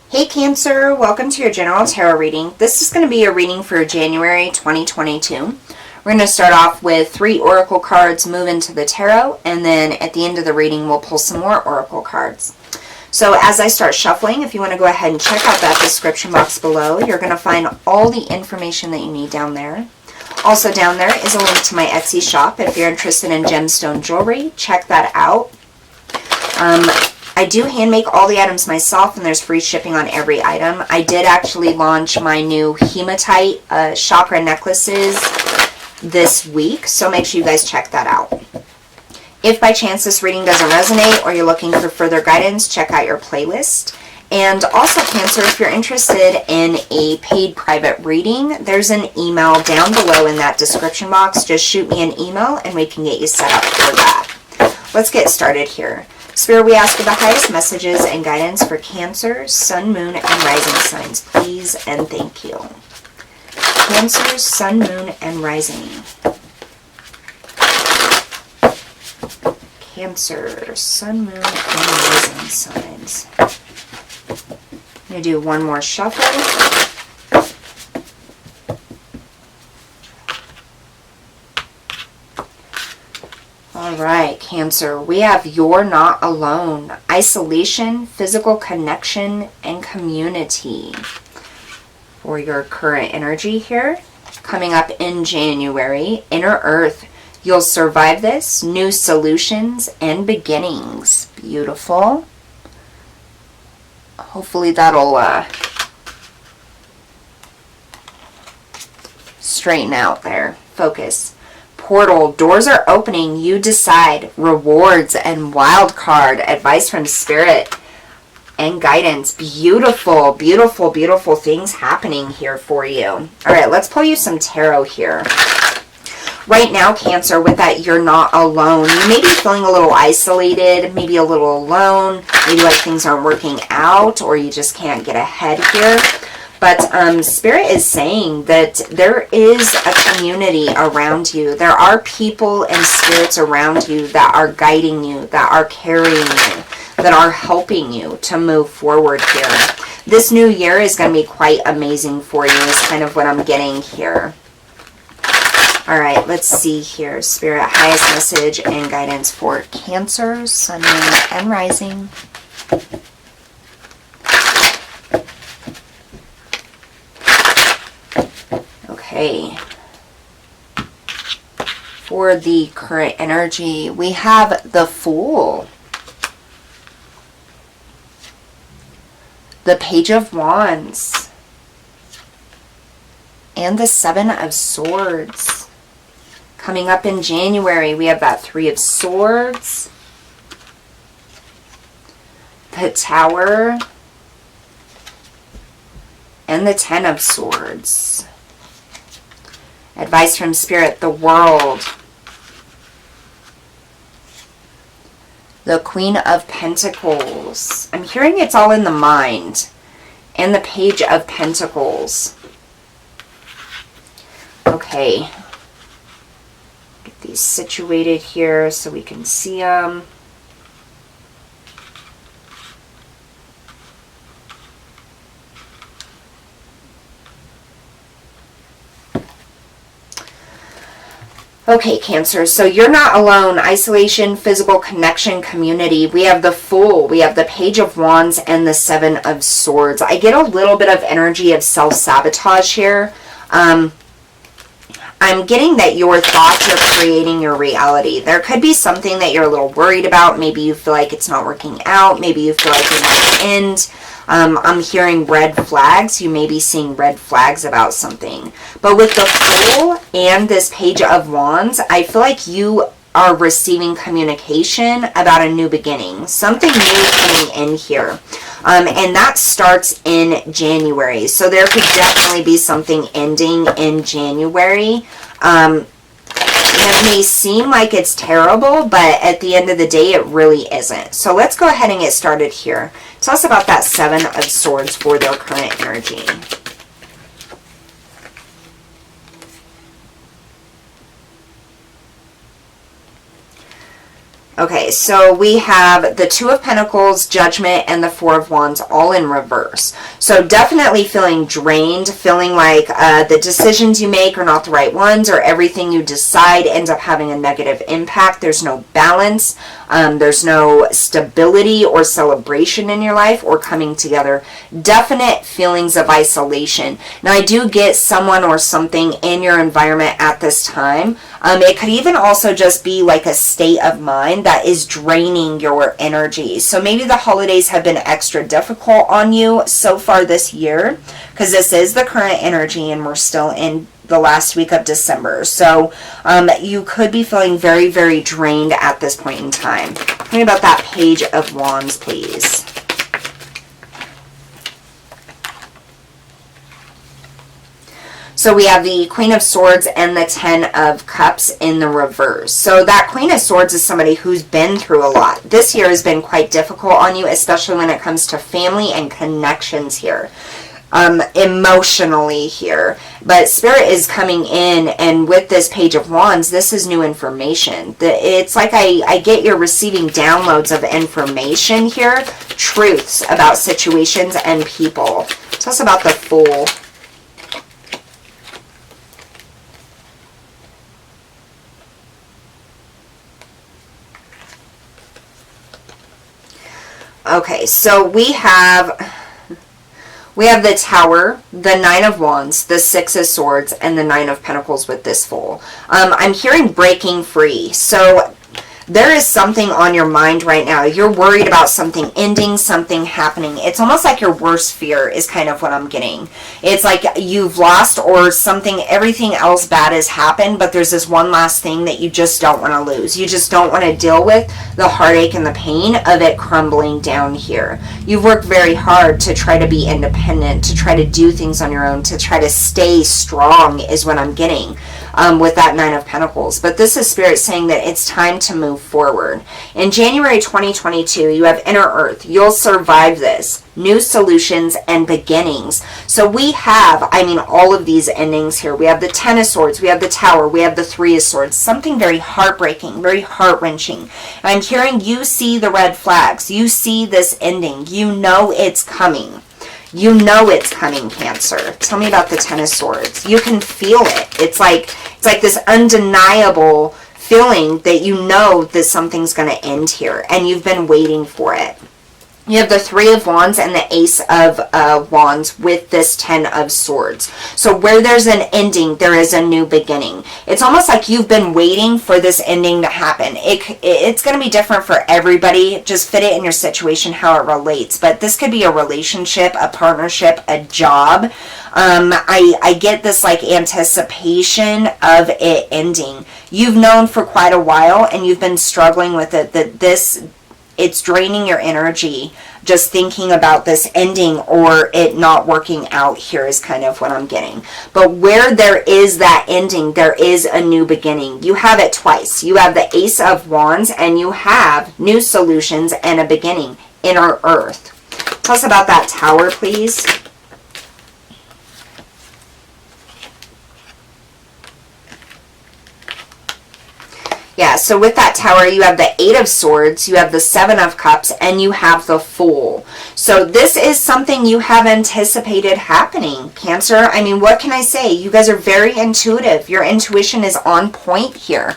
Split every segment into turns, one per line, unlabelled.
Hey Cancer, welcome to your general tarot reading. This is going to be a reading for January 2022. We're going to start off with 3 oracle cards, move into the tarot, and then at the end of the reading we'll pull some more oracle cards. So as I start shuffling, if you want to go ahead and check out that description box below, you're going to find all the information that you need down there. Also down there is a link to my Etsy shop. If you're interested in gemstone jewelry, check that out. I do hand make all the items myself, and there's free shipping on every item. I did actually launch my new hematite chakra necklaces this week, so make sure you guys check that out. If by chance this reading doesn't resonate or you're looking for further guidance, check out your playlist. And also Cancer, if you're interested in a paid private reading, there's an email down below in that description box. Just shoot me an email and we can get you set up for that. Let's get started here. Spirit, we ask for the highest messages and guidance for Cancer, Sun, Moon, and Rising signs, please and thank you. Cancer, Sun, Moon, and Rising. Cancer, Sun, Moon, and Rising signs. I'm going to do one more shuffle. All right, Cancer, we have you're not alone. Isolation, physical connection, and community for your current energy here. Coming up in January, Inner Earth, you'll survive this. New solutions and beginnings. Beautiful. Hopefully that'll straighten out there. Focus. Portal, doors are opening, you decide. Rewards and wild card, advice from Spirit and guidance. Beautiful, beautiful, beautiful things happening here for you. All right, let's pull you some tarot here. Right now, Cancer, with that you're not alone, you may be feeling a little isolated, maybe a little alone, maybe like things aren't working out or you just can't get ahead here. But Spirit is saying that there is a community around you. There are people and spirits around you that are guiding you, that are carrying you, that are helping you to move forward here. This new year is going to be quite amazing for you is kind of what I'm getting here. All right, let's see here. Spirit, highest message and guidance for Cancer, Sun, Moon, and Rising. Okay, for the current energy, we have the Fool, the Page of Wands, and the 7 of Swords. Coming up in January, we have that 3 of Swords, the Tower, and the 10 of Swords. Advice from Spirit, the World, the Queen of Pentacles. I'm hearing it's all in the mind. And the Page of Pentacles. Okay. Get these situated here so we can see them. Okay, Cancer, so you're not alone. Isolation, physical connection, community. We have the Fool, we have the Page of Wands, and the 7 of Swords. I get a little bit of energy of self-sabotage here. I'm getting that your thoughts are creating your reality. There could be something that you're a little worried about. Maybe you feel like it's not working out. Maybe you feel like it might end. I'm hearing red flags. You may be seeing red flags about something. But with the Fool and this Page of Wands, I feel like you are receiving communication about a new beginning. Something new coming in here. And that starts in January. So there could definitely be something ending in January. It may seem like it's terrible, but at the end of the day, it really isn't. So let's go ahead and get started here. Tell us about that 7 of Swords for their current energy. Okay, so we have the Two of Pentacles, Judgment, and the Four of Wands all in reverse. So definitely feeling drained, feeling like the decisions you make are not the right ones, or everything you decide ends up having a negative impact. There's no balance. There's no stability or celebration in your life or coming together. Definite feelings of isolation. Now, I do get someone or something in your environment at this time. It could even also just be like a state of mind that is draining your energy. So maybe the holidays have been extra difficult on you so far this year, because this is the current energy and we're still in the last week of December. So you could be feeling very, very drained at this point in time. Tell me about that Page of Wands, please. So we have the Queen of Swords and the Ten of Cups in the reverse. So that Queen of Swords is somebody who's been through a lot. This year has been quite difficult on you, especially when it comes to family and connections here. Emotionally here. But Spirit is coming in, and with this Page of Wands, this is new information. It's like I get you're receiving downloads of information here, truths about situations and people. Tell us about the Fool. Okay, so we have the Tower, the Nine of Wands, the Six of Swords, and the Nine of Pentacles with this Fool. I'm hearing breaking free. So there is something on your mind right now. You're worried about something ending, something happening. It's almost like your worst fear is kind of what I'm getting. It's like you've lost or something, everything else bad has happened, but there's this one last thing that you just don't want to lose. You just don't want to deal with the heartache and the pain of it crumbling down here. You've worked very hard to try to be independent, to try to do things on your own, to try to stay strong is what I'm getting with that Nine of Pentacles. But this is Spirit saying that it's time to move forward. In January 2022, you have Inner Earth. You'll survive this. New solutions and beginnings. So we have, all of these endings here. We have the Ten of Swords. We have the Tower. We have the Three of Swords. Something very heartbreaking, very heart-wrenching. And I'm hearing you see the red flags. You see this ending. You know it's coming. You know it's coming, Cancer. Tell me about the Ten of Swords. You can feel it. It's like this undeniable feeling that you know that something's going to end here, and you've been waiting for it. You have the Three of Wands and the Ace of Wands with this Ten of Swords. So where there's an ending, there is a new beginning. It's almost like you've been waiting for this ending to happen. It's going to be different for everybody. Just fit it in your situation how it relates. But this could be a relationship, a partnership, a job. I get this like anticipation of it ending. You've known for quite a while, and you've been struggling with it, that it's draining your energy just thinking about this ending or it not working out here is kind of what I'm getting. But where there is that ending, there is a new beginning. You have it twice. You have the Ace of Wands and you have new solutions and a beginning. Inner Earth. Tell us about that Tower, please. Yeah, so with that Tower, you have the Eight of Swords, you have the Seven of Cups, and you have the Fool. So this is something you have anticipated happening, Cancer. What can I say? You guys are very intuitive. Your intuition is on point here.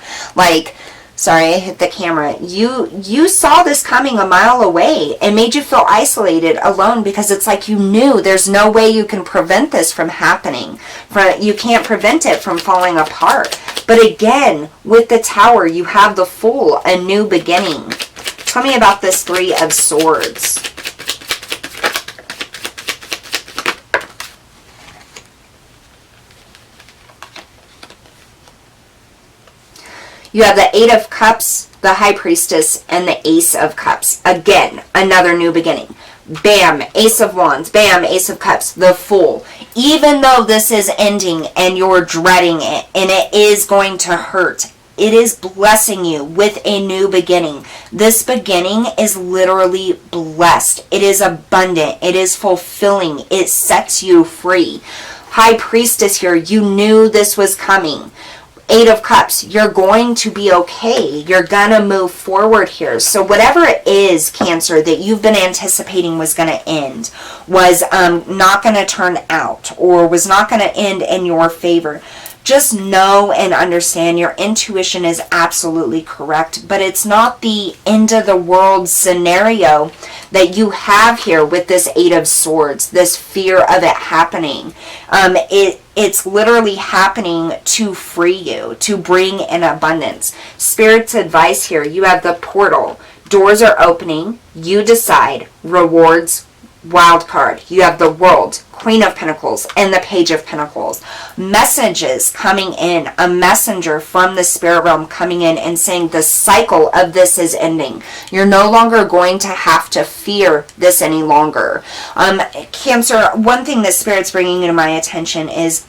Sorry, I hit the camera. You saw this coming a mile away. It made you feel isolated, alone, because it's like you knew there's no way you can prevent this from happening. You can't prevent it from falling apart. But again, with the Tower, you have the Fool, a new beginning. Tell me about this Three of Swords. You have the Eight of Cups, the High Priestess, and the Ace of Cups. Again, another new beginning. Bam, Ace of Wands. Bam, Ace of Cups. The Fool. Even though this is ending and you're dreading it and it is going to hurt, it is blessing you with a new beginning. This beginning is literally blessed. It is abundant. It is fulfilling. It sets you free. High Priestess here, you knew this was coming. Eight of Cups, you're going to be okay. You're going to move forward here. So whatever it is, Cancer, that you've been anticipating was going to end, was not going to turn out, or was not going to end in your favor, just know and understand your intuition is absolutely correct, but it's not the end of the world scenario that you have here with this Eight of Swords, this fear of it happening. It's literally happening to free you, to bring in abundance. Spirit's advice here, you have the portal. Doors are opening. You decide. Rewards, wild card. You have the World, Queen of Pentacles, and the Page of Pentacles. Messages coming in, a messenger from the spirit realm coming in and saying the cycle of this is ending. You're no longer going to have to fear this any longer. Cancer, one thing that Spirit's bringing to my attention is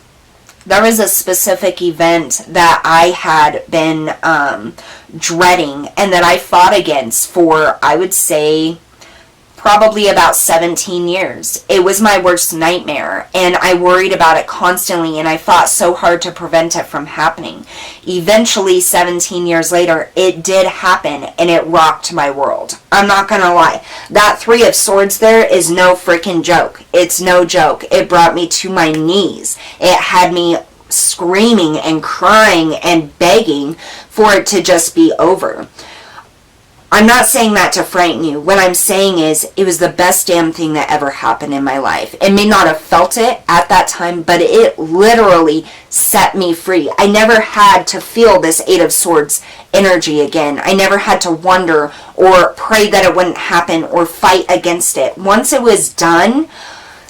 there was a specific event that I had been dreading and that I fought against for, I would say, probably about 17 years. It was my worst nightmare, and I worried about it constantly, and I fought so hard to prevent it from happening. Eventually, 17 years later, it did happen, and it rocked my world. I'm not gonna lie. That Three of Swords there is no freaking joke. It's no joke. It brought me to my knees. It had me screaming and crying and begging for it to just be over. I'm not saying that to frighten you. What I'm saying is it was the best damn thing that ever happened in my life. I may not have felt it at that time, but it literally set me free. I never had to feel this Eight of Swords energy again. I never had to wonder or pray that it wouldn't happen or fight against it. Once it was done,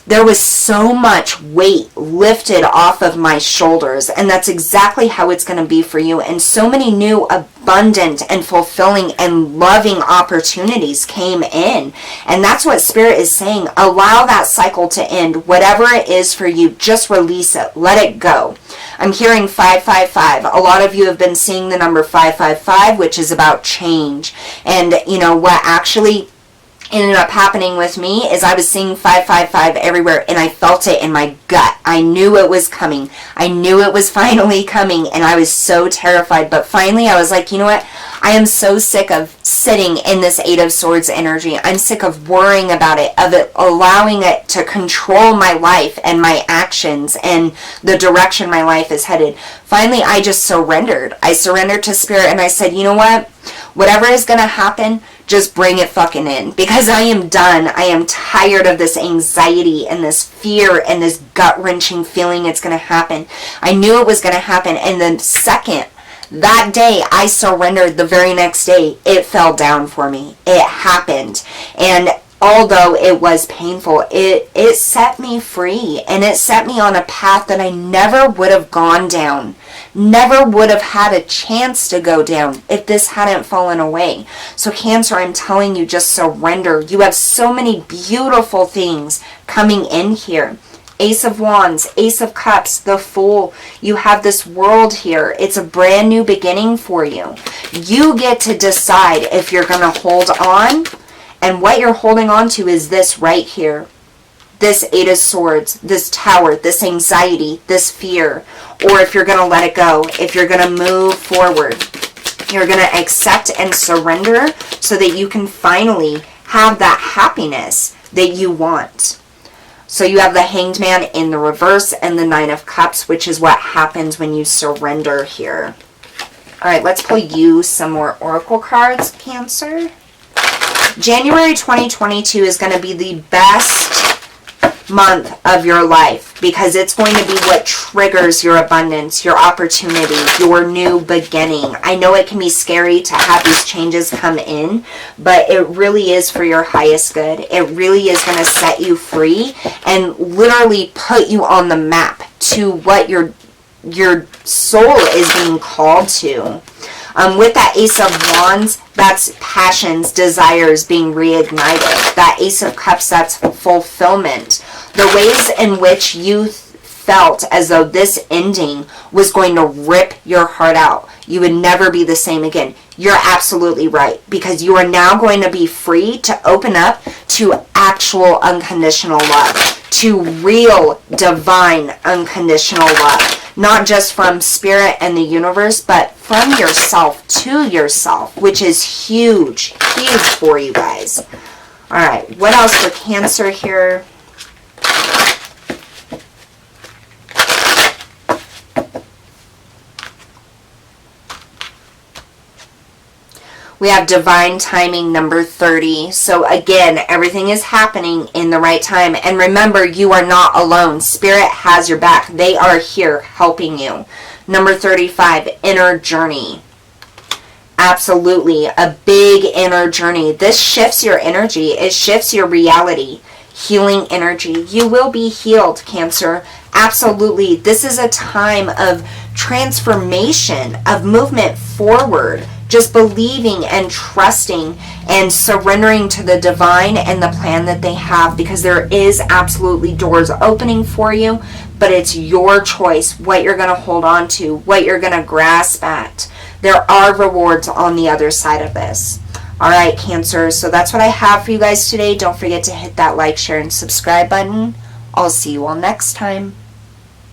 there was so much weight lifted off of my shoulders, and that's exactly how it's going to be for you. And so many new abundant and fulfilling and loving opportunities came in, and that's what Spirit is saying. Allow that cycle to end. Whatever it is for you, just release it. Let it go. I'm hearing 555. A lot of you have been seeing the number 555, which is about change. And you know what actually ended up happening with me is I was seeing 555 everywhere, and I felt it in my gut. I knew it was coming. I knew it was finally coming, and I was so terrified. But finally I was like, you know what? I am so sick of sitting in this Eight of Swords energy. I'm sick of worrying about it, of it allowing it to control my life and my actions and the direction my life is headed. Finally, I just surrendered. I surrendered to Spirit, and I said, you know what? Whatever is going to happen, just bring it fucking in, because I am done. I am tired of this anxiety and this fear and this gut-wrenching feeling it's going to happen. I knew it was going to happen, and the second that day I surrendered, the very next day it fell down for me. It happened, and although it was painful, it set me free, and it set me on a path that I never would have gone down. Never would have had a chance to go down if this hadn't fallen away. So Cancer, I'm telling you, just surrender. You have so many beautiful things coming in here. Ace of Wands, Ace of Cups, the Fool. You have this world here. It's a brand new beginning for you. You get to decide if you're going to hold on, and what you're holding on to is this right here. This Eight of Swords, this Tower, this anxiety, this fear, or if you're going to let it go, if you're going to move forward, you're going to accept and surrender so that you can finally have that happiness that you want. So you have the Hanged Man in the reverse and the Nine of Cups, which is what happens when you surrender here. All right, let's pull you some more oracle cards, Cancer. January 2022 is going to be the best month of your life, because it's going to be what triggers your abundance, your opportunity, your new beginning. I know it can be scary to have these changes come in, but it really is for your highest good. It really is going to set you free and literally put you on the map to what your soul is being called to. With that Ace of Wands, that's passions, desires being reignited. That Ace of Cups, that's fulfillment. The ways in which you felt as though this ending was going to rip your heart out, you would never be the same again. You're absolutely right, because you are now going to be free to open up to actual unconditional love, to real divine unconditional love. Not just from Spirit and the universe, but from yourself to yourself, which is huge, huge for you guys. All right, what else for Cancer here? We have divine timing, number 30. So again, everything is happening in the right time. And remember, you are not alone. Spirit has your back. They are here helping you. Number 35, inner journey. Absolutely, a big inner journey. This shifts your energy. It shifts your reality. Healing energy. You will be healed, Cancer. Absolutely. This is a time of transformation, of movement forward. Just believing and trusting and surrendering to the divine and the plan that they have, because there is absolutely doors opening for you, but it's your choice what you're going to hold on to, what you're going to grasp at. There are rewards on the other side of this. All right, Cancer, so that's what I have for you guys today. Don't forget to hit that like, share, and subscribe button. I'll see you all next time.